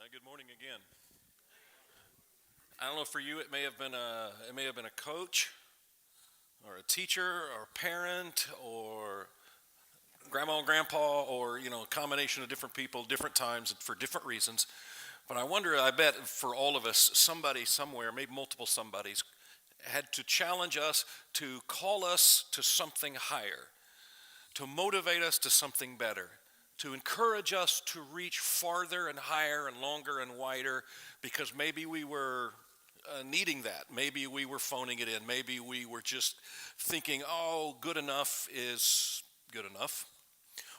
Good morning again. I don't know, for you it may have been a coach or a teacher or a parent or grandma and grandpa, or a combination of different people, different times for different reasons. But I bet for all of us, somebody somewhere, maybe multiple somebodies, had to challenge us, to call us to something higher, to motivate us to something better, to encourage us to reach farther and higher and longer and wider, because maybe we were needing that. Maybe we were phoning it in. Maybe we were just thinking, oh, good enough is good enough,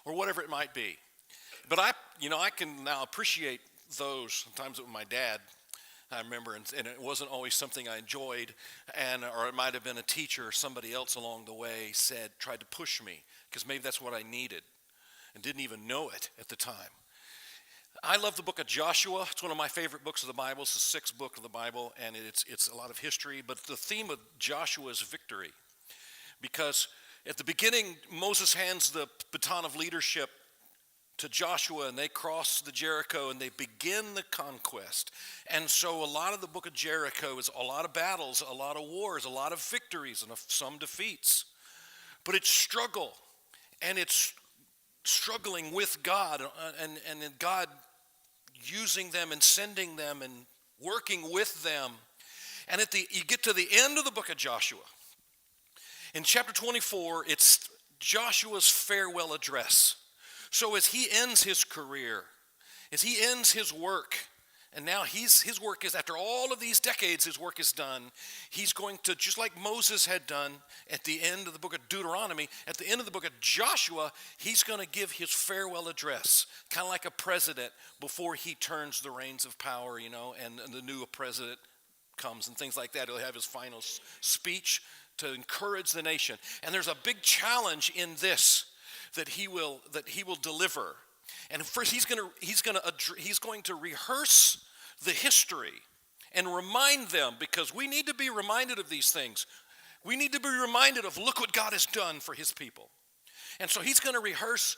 or whatever it might be. But I can now appreciate those. Sometimes with my dad, I remember, and it wasn't always something I enjoyed, or it might have been a teacher or somebody else along the way tried to push me, because maybe that's what I needed and didn't even know it at the time. I love the book of Joshua. It's one of my favorite books of the Bible. It's the sixth book of the Bible, and it's a lot of history. But the theme of Joshua is victory, because at the beginning, Moses hands the baton of leadership to Joshua, and they cross the Jericho, and they begin the conquest. And so a lot of the book of Jericho is a lot of battles, a lot of wars, a lot of victories, and some defeats. But it's struggle, and it's struggling with God, and God using them and sending them and working with them. And you get to the end of the book of Joshua. In chapter 24, it's Joshua's farewell address. So as he ends his career, as he ends his work, and now his work is, after all of these decades, his work is done. He's going to, just like Moses had done at the end of the book of Deuteronomy, at the end of the book of Joshua, he's going to give his farewell address, kind of like a president before he turns the reins of power, and the new president comes and things like that. He'll have his final speech to encourage the nation. And there's a big challenge in this that he will deliver. And first, he's going to rehearse the history and remind them, because we need to be reminded of these things. We need to be reminded of, look what God has done for his people. And so he's going to rehearse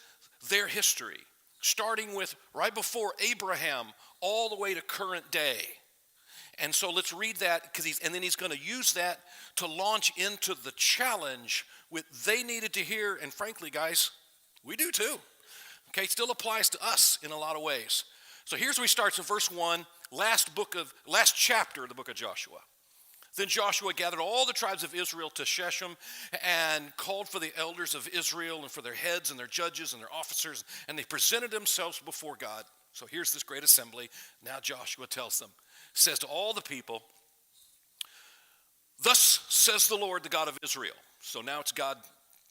their history, starting with right before Abraham all the way to current day. And so let's read that, and then he's going to use that to launch into the challenge they needed to hear. And frankly, guys, we do too. Okay, it still applies to us in a lot of ways. So here's where he starts in verse 1, last chapter of the book of Joshua. Then Joshua gathered all the tribes of Israel to Shechem and called for the elders of Israel and for their heads and their judges and their officers, and they presented themselves before God. So here's this great assembly. Now Joshua says to all the people, "Thus says the Lord, the God of Israel." So now it's God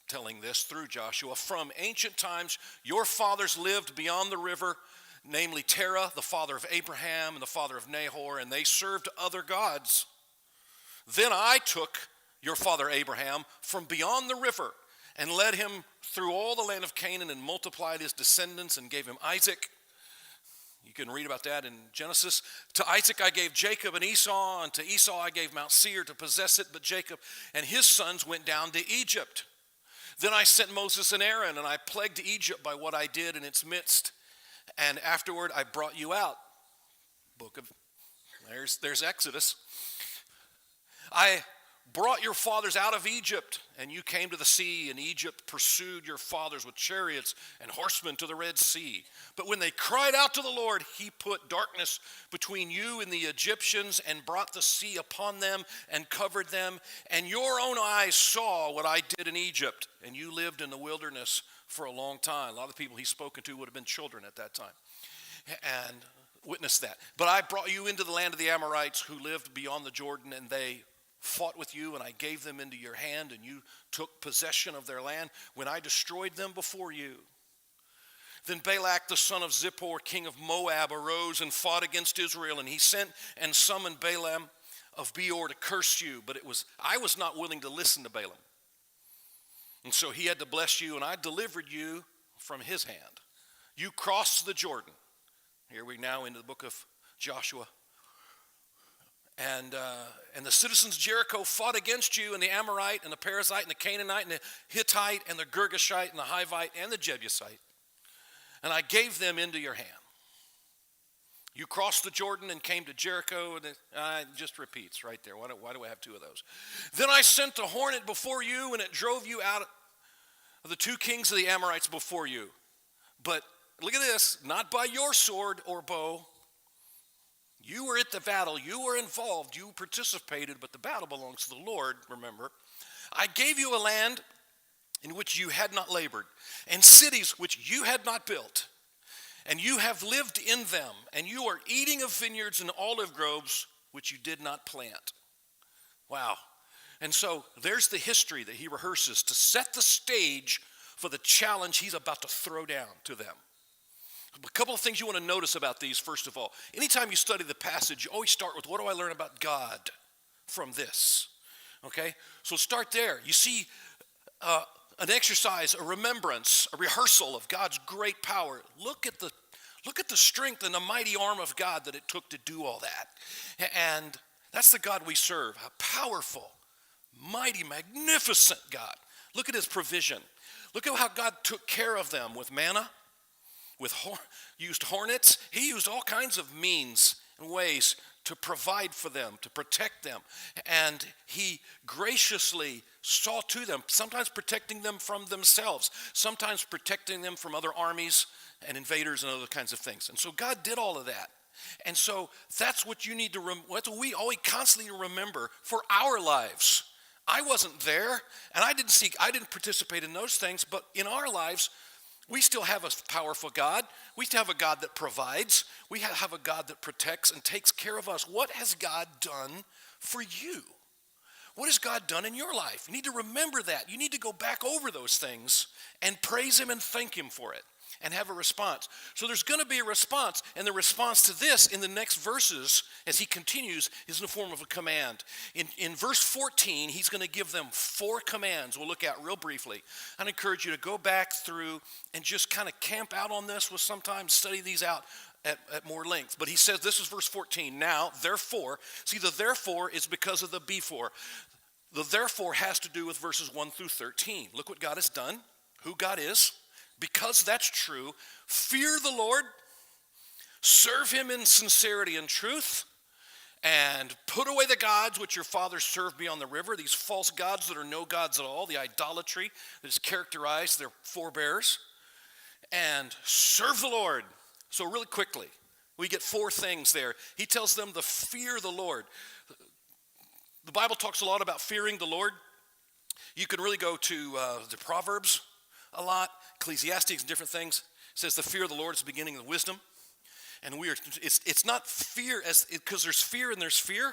telling this through Joshua. "From ancient times your fathers lived beyond the river, namely Terah, the father of Abraham and the father of Nahor, and they served other gods. Then I took your father Abraham from beyond the river and led him through all the land of Canaan and multiplied his descendants and gave him Isaac." You can read about that in Genesis. "To Isaac I gave Jacob and Esau, and to Esau I gave Mount Seir to possess it, but Jacob and his sons went down to Egypt. Then I sent Moses and Aaron, and I plagued Egypt by what I did in its midst. And afterward I brought you out." There's Exodus. "I brought your fathers out of Egypt, and you came to the sea, and Egypt pursued your fathers with chariots and horsemen to the Red Sea. But when they cried out to the Lord, he put darkness between you and the Egyptians and brought the sea upon them and covered them. And your own eyes saw what I did in Egypt, and you lived in the wilderness for a long time." A lot of the people he's spoken to would have been children at that time and witnessed that. "But I brought you into the land of the Amorites who lived beyond the Jordan, and they fought with you, and I gave them into your hand, and you took possession of their land when I destroyed them before you. Then Balak the son of Zippor, king of Moab, arose and fought against Israel, and he sent and summoned Balaam of Beor to curse you, but I was not willing to listen to Balaam. And so he had to bless you, and I delivered you from his hand. You crossed the Jordan." Here we now into the book of Joshua. And the citizens of Jericho fought against you, and the Amorite and the Perizzite and the Canaanite and the Hittite and the Girgashite and the Hivite and the Jebusite. And I gave them into your hand. You crossed the Jordan and came to Jericho, and it just repeats right there. Why do I have two of those? Then I sent the hornet before you, and it drove you out of the two kings of the Amorites before you. But look at this, not by your sword or bow. You were at the battle, you were involved, you participated, but the battle belongs to the Lord, remember. I gave you a land in which you had not labored, and cities which you had not built. And you have lived in them, and you are eating of vineyards and olive groves which you did not plant. Wow. And so there's the history that he rehearses to set the stage for the challenge he's about to throw down to them. A couple of things you want to notice about these, first of all. Anytime you study the passage, you always start with, what do I learn about God from this? Okay? So start there. You see an exercise, a remembrance, a rehearsal of God's great power. Look at the strength and the mighty arm of God that it took to do all that. And that's the God we serve, a powerful, mighty, magnificent God. Look at his provision. Look at how God took care of them with manna, used hornets. He used all kinds of means and ways to provide for them, to protect them. And he graciously saw to them, sometimes protecting them from themselves, sometimes protecting them from other armies and invaders and other kinds of things. And so God did all of that. And so that's what you need to that's what we always constantly remember for our lives. I wasn't there, and I didn't participate in those things, but in our lives, we still have a powerful God. We still have a God that provides. We have a God that protects and takes care of us. What has God done for you? What has God done in your life? You need to remember that. You need to go back over those things and praise him and thank him for it and have a response. So there's going to be a response, and the response to this in the next verses as he continues is in the form of a command. In verse 14, he's going to give them 4 commands we'll look at real briefly. I'd encourage you to go back through and just kind of camp out on this. We'll sometimes study these out at more length. But he says, this is verse 14, now, therefore, see the therefore is because of the before. The therefore has to do with verses 1 through 13. Look what God has done, who God is. Because that's true, fear the Lord, serve him in sincerity and truth, and put away the gods which your fathers served beyond the river, these false gods that are no gods at all, the idolatry that has characterized their forebears, and serve the Lord. So really quickly, we get 4 things there. He tells them to fear the Lord. The Bible talks a lot about fearing the Lord. You can really go to the Proverbs a lot, Ecclesiastes and different things. It says the fear of the Lord is the beginning of wisdom. And it's not fear because there's fear and there's fear.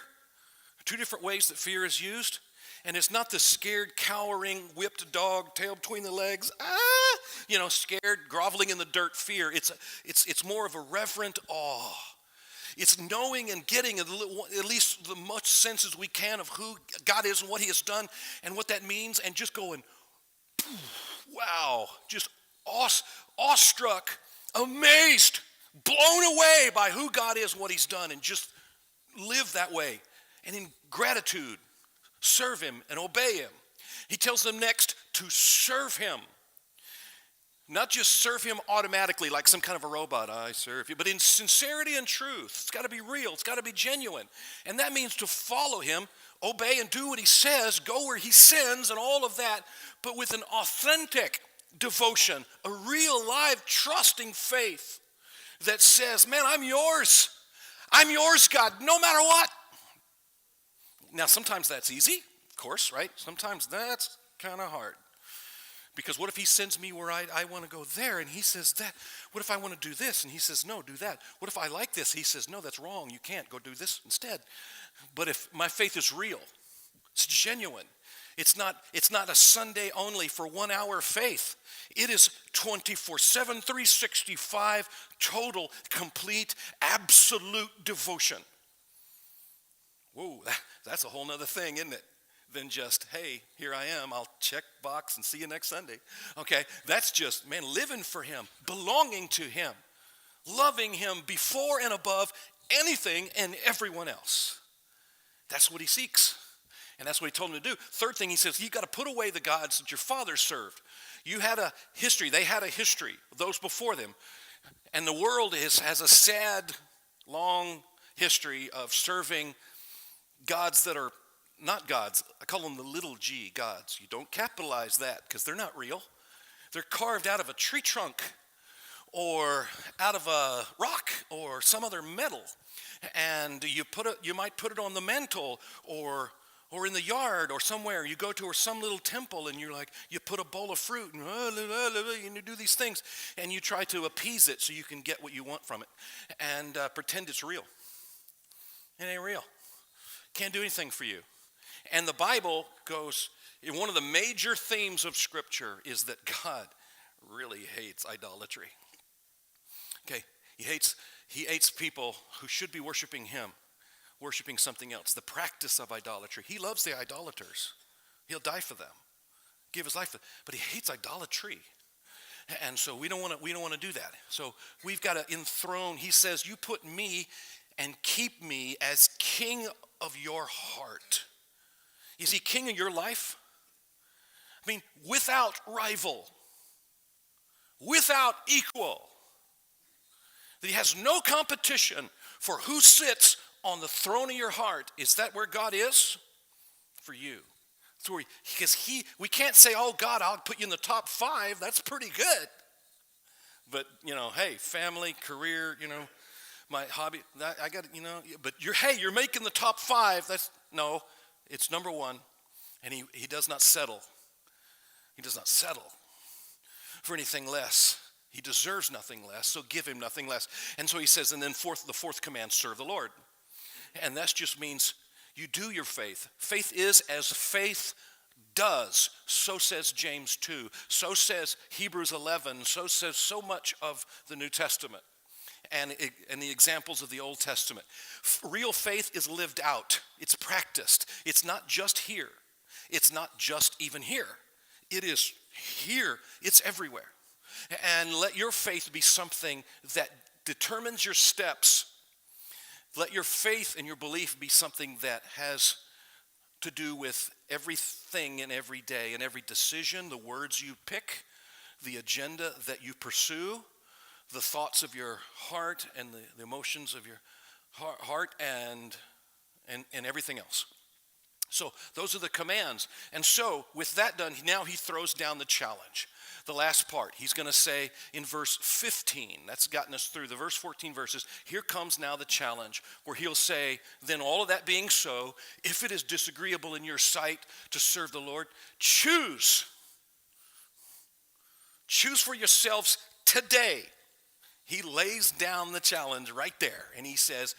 2 different ways that fear is used. And it's not the scared, cowering, whipped dog, tail between the legs, scared, groveling in the dirt fear. It's more of a reverent awe. It's knowing and getting at least the much sense as we can of who God is and what he has done and what that means, and just going, wow, just awestruck, amazed, blown away by who God is and what he's done, and just live that way. And in gratitude, serve him and obey him. He tells them next to serve him. Not just serve him automatically like some kind of a robot, I serve you, but in sincerity and truth. It's got to be real. It's got to be genuine. And that means to follow him, obey and do what he says, go where he sends and all of that, but with an authentic devotion, a real, live, trusting faith that says, man, I'm yours. I'm yours, God, no matter what. Now, sometimes that's easy, of course, right? Sometimes that's kind of hard. Because what if he sends me where I want to go there, and he says that? What if I want to do this, and he says, no, do that? What if I like this? He says, no, that's wrong. You can't. Go do this instead. But if my faith is real, it's genuine. It's not a Sunday only for 1 hour faith. It is 24/7, 365, total, complete, absolute devotion. Whoa, that's a whole nother thing, isn't it? Than just, hey, here I am, I'll check box and see you next Sunday. Okay, that's just, man, living for him, belonging to him, loving him before and above anything and everyone else. That's what he seeks. And that's what he told him to do. Third thing, he says, you've got to put away the gods that your fathers served. You had a history, they had a history, those before them. And the world has a sad long history of serving gods that are not gods. I call them the little g gods. You don't capitalize that because they're not real. They're carved out of a tree trunk or out of a rock or some other metal. And you might put it on the mantle or in the yard or somewhere. You go to some little temple and you put a bowl of fruit and you do these things and you try to appease it so you can get what you want from it and pretend it's real. It ain't real. Can't do anything for you. And the Bible goes, one of the major themes of Scripture is that God really hates idolatry. Okay, he hates people who should be worshiping him, worshiping something else. The practice of idolatry. He loves the idolaters. He'll die for them, give his life for them. But he hates idolatry. And so we don't want to do that. So we've got to enthrone. He says, you put me and keep me as king of your heart. Is he king of your life? I mean, without rival, without equal. That he has no competition for who sits on the throne of your heart. Is that where God is? For you. Because we can't say, oh God, I'll put you in the top 5. That's pretty good. But, hey, family, career, my hobby, I got, but you're making the top 5. No, it's number 1. And he does not settle. He does not settle for anything less. He deserves nothing less, so give him nothing less. And so he says, and then the fourth command, serve the Lord. And that just means you do your faith. Faith is as faith does. So says James 2. So says Hebrews 11. So says so much of the New Testament and the examples of the Old Testament. Real faith is lived out. It's practiced. It's not just here. It's not just even here. It is here. It's everywhere. And let your faith be something that determines your steps. Let your faith and your belief be something that has to do with everything and every day and every decision, the words you pick, the agenda that you pursue, the thoughts of your heart and the emotions of your heart and everything else. So those are the commands. And so with that done, now he throws down the challenge. The last part, he's going to say in verse 15, that's gotten us through the verse 14 verses. Here comes now the challenge where he'll say, then all of that being so, if it is disagreeable in your sight to serve the Lord, choose for yourselves today. He lays down the challenge right there and he says,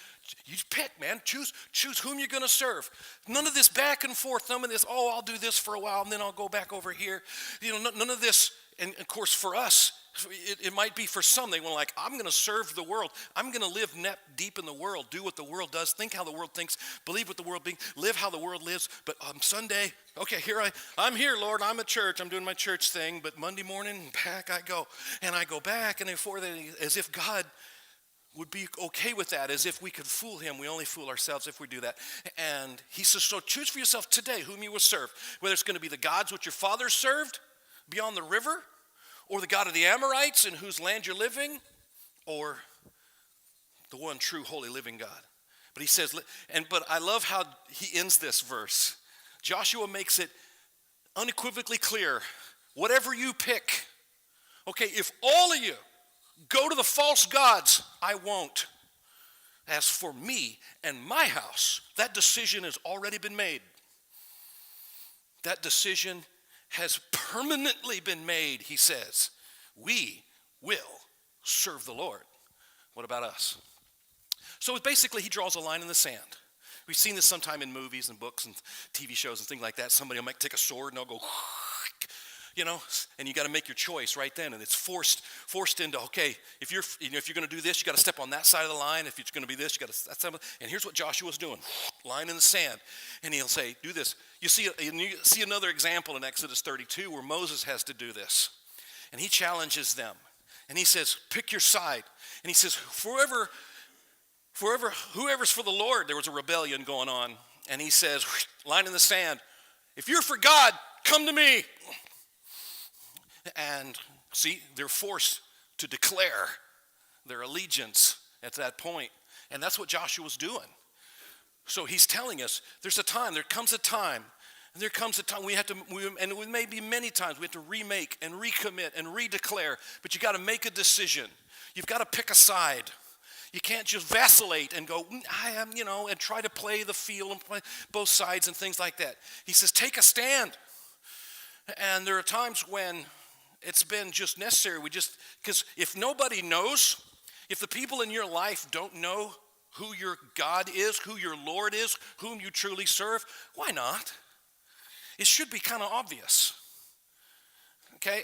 you pick, man, choose whom you're going to serve. None of this back and forth, none of this, oh, I'll do this for a while and then I'll go back over here. None of this. And of course, for us, it might be for some, they want I'm going to serve the world. I'm going to live deep in the world, do what the world does, think how the world thinks, believe what the world thinks, live how the world lives. But on Sunday, okay, I'm here, Lord, I'm at church, I'm doing my church thing, but Monday morning, back I go. And I go back, and as if God would be okay with that, as if we could fool him. We only fool ourselves if we do that. And he says, so choose for yourself today whom you will serve, whether it's going to be the gods which your fathers served, beyond the river, or the God of the Amorites in whose land you're living, or the one true, holy, living God. But he says, but I love how he ends this verse. Joshua makes it unequivocally clear. Whatever you pick, okay, if all of you go to the false gods, I won't. As for me and my house, that decision has already been made. That decision has permanently been made, he says. We will serve the Lord. What about us? So basically, he draws a line in the sand. We've seen this sometime in movies and books and TV shows and things like that. Somebody will take a sword and they'll go, and you got to make your choice right then. And it's forced into, okay, if you're going to do this, you got to step on that side of the line. If it's going to be this, you got to. And here's what Joshua's doing: line in the sand, and he'll say, "Do this." You see another example in Exodus 32 where Moses has to do this, and he challenges them, and he says, "Pick your side." And he says, "Whoever's for the Lord." There was a rebellion going on, and he says, "Line in the sand. If you're for God, come to me." And see, they're forced to declare their allegiance at that point. And that's what Joshua's doing. So he's telling us there comes a time, and there comes a time and it may be many times we have to remake and recommit and redeclare, but you got to make a decision. You've got to pick a side. You can't just vacillate and go, I am, and try to play the field and play both sides and things like that. He says, take a stand. And there are times when it's been just necessary. Because if nobody knows, if the people in your life don't know who your God is, who your Lord is, whom you truly serve, why not? It should be kind of obvious. Okay,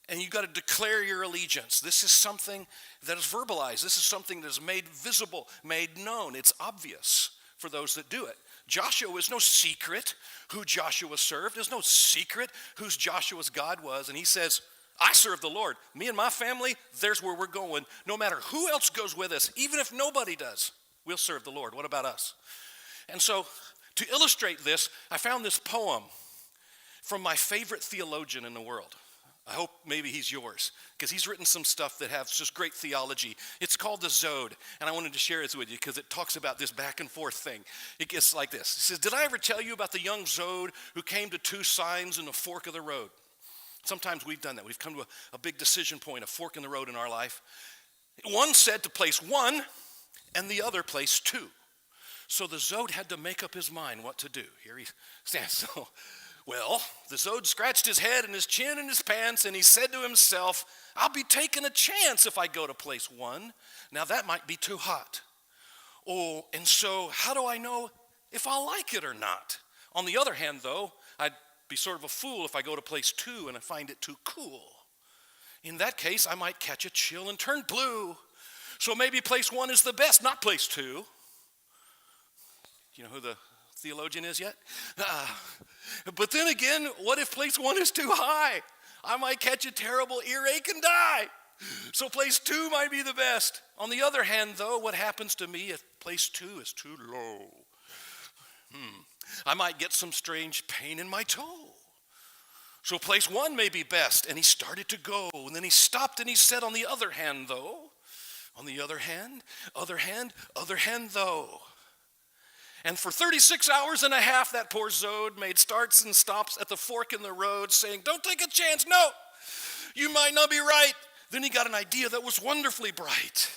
and you got to declare your allegiance. This is something that is verbalized. This is something that is made visible, made known. It's obvious for those that do it. Joshua is no secret who Joshua served. There's no secret who Joshua's God was. And he says, I serve the Lord. Me and my family, there's where we're going. No matter who else goes with us, even if nobody does, we'll serve the Lord. What about us? And so to illustrate this, I found this poem from my favorite theologian in the world. I hope maybe he's yours, because he's written some stuff that has just great theology. It's called the Zode, and I wanted to share it with you because it talks about this back and forth thing. It gets like this. It says, did I ever tell you about the young Zode who came to two signs in the fork of the road? Sometimes we've done that. We've come to a big decision point, a fork in the road in our life. One said to place 1, and the other place 2. So the Zode had to make up his mind what to do. Here he stands. Well, the Zode scratched his head and his chin and his pants, and he said to himself, I'll be taking a chance if I go to place 1. Now that might be too hot. Oh, and so how do I know if I'll like it or not? On the other hand, though, I'd be sort of a fool if I go to place 2 and I find it too cool. In that case, I might catch a chill and turn blue. So maybe place 1 is the best, not place 2. You know who the theologian is yet? But then again, what if place 1 is too high? I might catch a terrible earache and die. So place 2 might be the best. On the other hand, though, what happens to me if place 2 is too low? I might get some strange pain in my toe. So place 1 may be best. And he started to go, and then he stopped and he said, on the other hand, though, other hand, though. And for 36 hours and a half, that poor Zode made starts and stops at the fork in the road saying, don't take a chance, no, you might not be right. Then he got an idea that was wonderfully bright.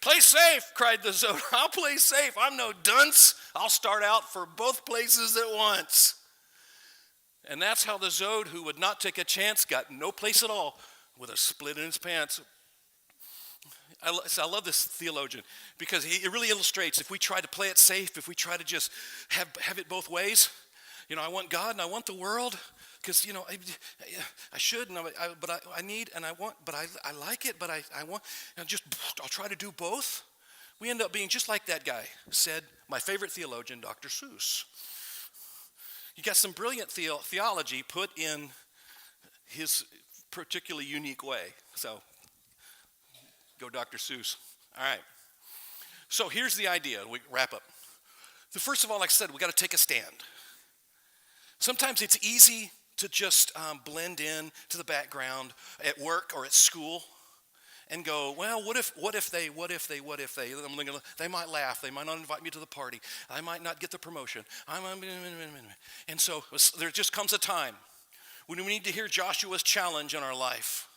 Play safe, cried the Zode. I'll play safe. I'm no dunce. I'll start out for both places at once. And that's how the Zode, who would not take a chance, got no place at all with a split in his pants. I love this theologian because it really illustrates if we try to play it safe, if we try to just have it both ways. I want God and I want the world because, I should, but I need and I want, but I like it, but I want, and I'll try to do both. We end up being just like that guy said, my favorite theologian, Dr. Seuss. You got some brilliant theology put in his particularly unique way. So, go Dr. Seuss. All right. So here's the idea. We wrap up. First of all, like I said, we got to take a stand. Sometimes it's easy to just blend in to the background at work or at school and go, well, what if they, they might laugh. They might not invite me to the party. I might not get the promotion. And so there just comes a time when we need to hear Joshua's challenge in our life.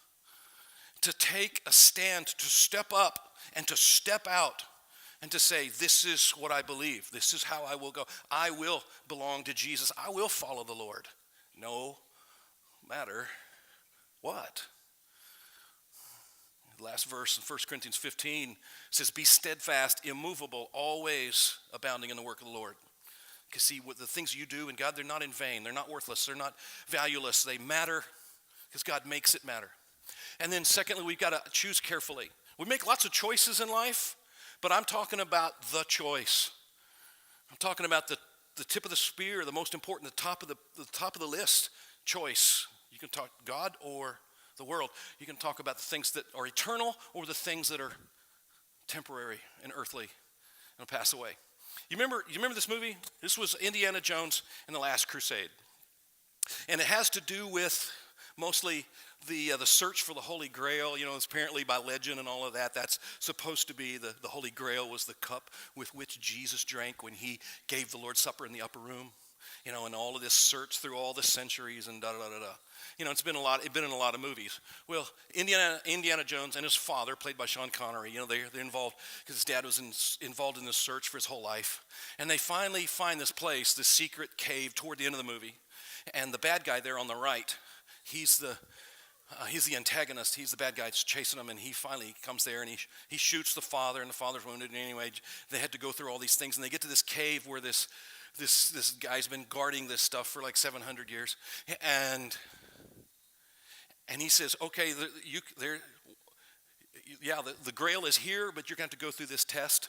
To take a stand, to step up and to step out and to say, this is what I believe. This is how I will go. I will belong to Jesus. I will follow the Lord, no matter what. The last verse in 1 Corinthians 15 says, be steadfast, immovable, always abounding in the work of the Lord. Because see, what the things you do in God, they're not in vain. They're not worthless. They're not valueless. They matter because God makes it matter. And then secondly, we've got to choose carefully. We make lots of choices in life, but I'm talking about the choice. I'm talking about the tip of the spear, the most important, the top of the list, choice. You can talk God or the world. You can talk about the things that are eternal or the things that are temporary and earthly and pass away. You remember this movie? This was Indiana Jones and the Last Crusade. And it has to do with mostly the search for the Holy Grail, it's apparently by legend and all of that, that's supposed to be the Holy Grail was the cup with which Jesus drank when he gave the Lord's Supper in the upper room. And all of this search through all the centuries and da-da-da-da-da. It's been in a lot of movies. Well, Indiana Jones and his father, played by Sean Connery, they're involved because his dad was involved in this search for his whole life. And they finally find this place, this secret cave toward the end of the movie. And the bad guy there on the right, he's the antagonist. He's the bad guy that's chasing him, and he finally comes there, and he shoots the father, and the father's wounded. And anyway, they had to go through all these things, and they get to this cave where this guy's been guarding this stuff for like 700 years, and he says, okay, the Grail is here, but you're going to have to go through this test.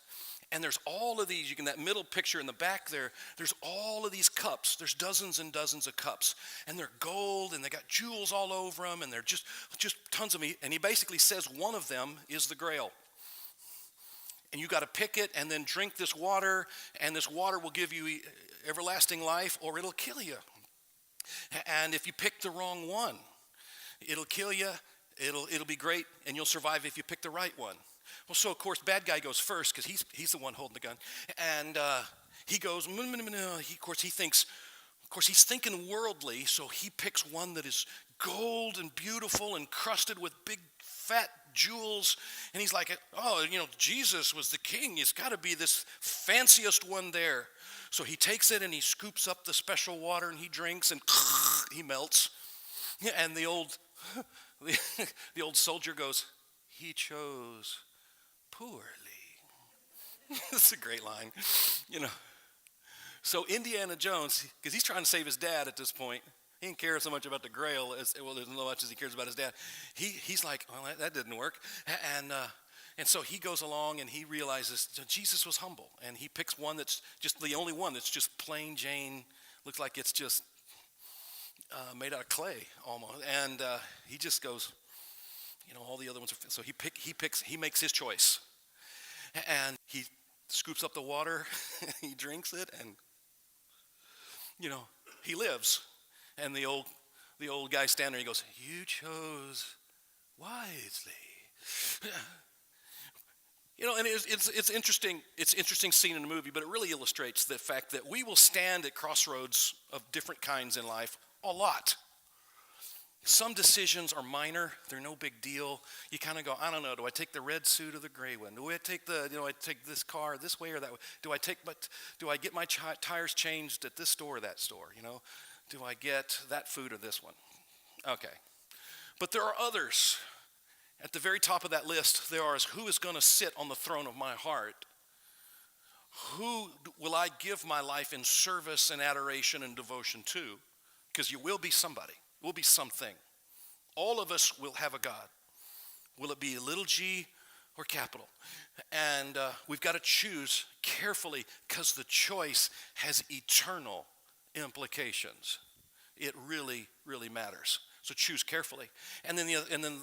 And there's all of these, that middle picture in the back there's all of these cups. There's dozens and dozens of cups. And they're gold, and they got jewels all over them, and they're just tons of meat. And he basically says one of them is the Grail. And you got to pick it and then drink this water, and this water will give you everlasting life, or it'll kill you. And if you pick the wrong one, it'll kill you. It'll be great, and you'll survive if you pick the right one. Well, so of course, bad guy goes first because he's the one holding the gun, and he goes. He thinks. Of course, he's thinking worldly, so he picks one that is gold and beautiful and crusted with big fat jewels, and he's like, oh, Jesus was the king. It's got to be this fanciest one there. So he takes it and he scoops up the special water and he drinks and he melts. And the old soldier goes, he chose poorly. That's a great line, So Indiana Jones, because he's trying to save his dad at this point, he didn't care so much about the Grail as much as he cares about his dad. He's like, well, that didn't work, and so he goes along and he realizes Jesus was humble, and he picks one that's just the only one that's just plain Jane, looks like it's just made out of clay almost, and he just goes, all the other ones are. So he makes his choice, and he scoops up the water, he drinks it, and he lives. And the old guy standing there, he goes, you chose wisely. And it's interesting. It's an interesting scene in the movie, but it really illustrates the fact that we will stand at crossroads of different kinds in life a lot. Some decisions are minor; they're no big deal. You kind of go, I don't know. Do I take the red suit or the gray one? Do I take I take this car this way or that way? Do I get my tires changed at this store or that store? Do I get that food or this one? Okay, but there are others. At the very top of that list, there is who is going to sit on the throne of my heart? Who will I give my life in service and adoration and devotion to? Because you will be somebody. Will be something. All of us will have a God. Will it be little g or capital? And we've got to choose carefully because the choice has eternal implications. It really, really matters. So choose carefully. And then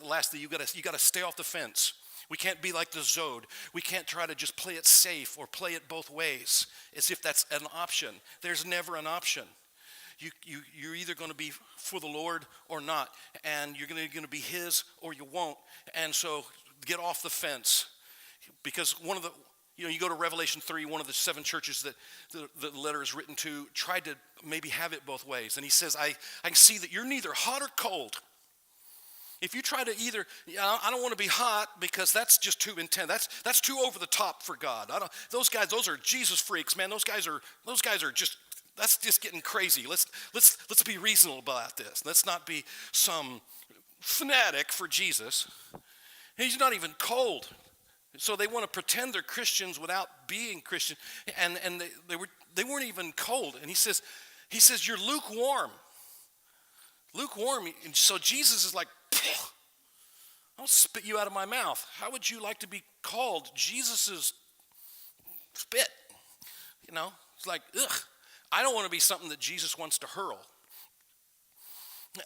lastly, you got to stay off the fence. We can't be like the Zod. We can't try to just play it safe or play it both ways as if that's an option. There's never an option. You're either going to be for the Lord or not, and you're going to be His or you won't. And so get off the fence, because one of the you go to Revelation 3, one of the 7 churches that the letter is written to, tried to maybe have it both ways, and he says, I can see that you're neither hot or cold. If you try to I don't want to be hot because that's just too intense. That's too over the top for God. Those are Jesus freaks, man. Those guys are just. That's just getting crazy. Let's be reasonable about this. Let's not be some fanatic for Jesus. He's not even cold. So they want to pretend they're Christians without being Christian, and they weren't even cold. And he says you're lukewarm. Lukewarm. And so Jesus is like, I'll spit you out of my mouth. How would you like to be called Jesus's spit? It's like, ugh. I don't want to be something that Jesus wants to hurl.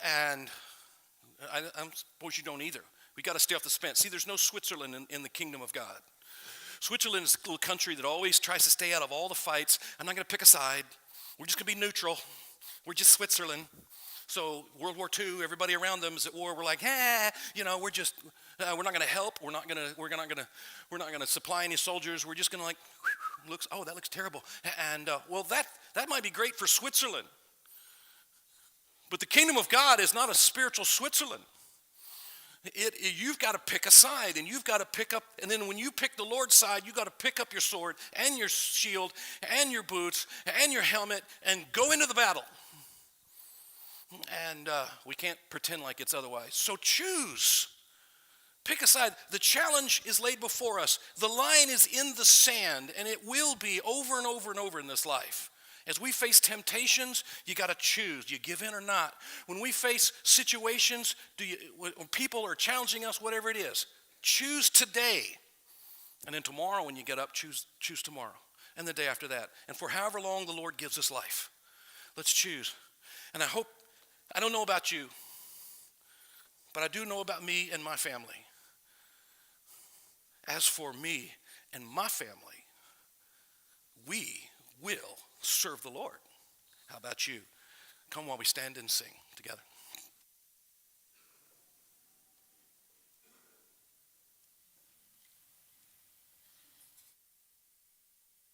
And I suppose you don't either. We got to stay off the fence. See, there's no Switzerland in the kingdom of God. Switzerland is a little country that always tries to stay out of all the fights. I'm not going to pick a side. We're just going to be neutral. We're just Switzerland. So World War II, everybody around them is at war. We're like, we're just, we're not going to help. We're not going to supply any soldiers. We're just going to like, that looks terrible. And that might be great for Switzerland. But the kingdom of God is not a spiritual Switzerland. You've got to pick a side, and you've got to pick up, and then when you pick the Lord's side, you've got to pick up your sword and your shield and your boots and your helmet and go into the battle. And we can't pretend like it's otherwise. So choose. Pick a side. The challenge is laid before us. The line is in the sand, and it will be over and over and over in this life. As we face temptations, you got to choose. You give in or not. When we face situations, when people are challenging us, whatever it is, choose today. And then tomorrow when you get up, choose tomorrow. And the day after that. And for however long the Lord gives us life. Let's choose. And I don't know about you, but I do know about me and my family. As for me and my family, we will serve the Lord. How about you? Come while we stand and sing together.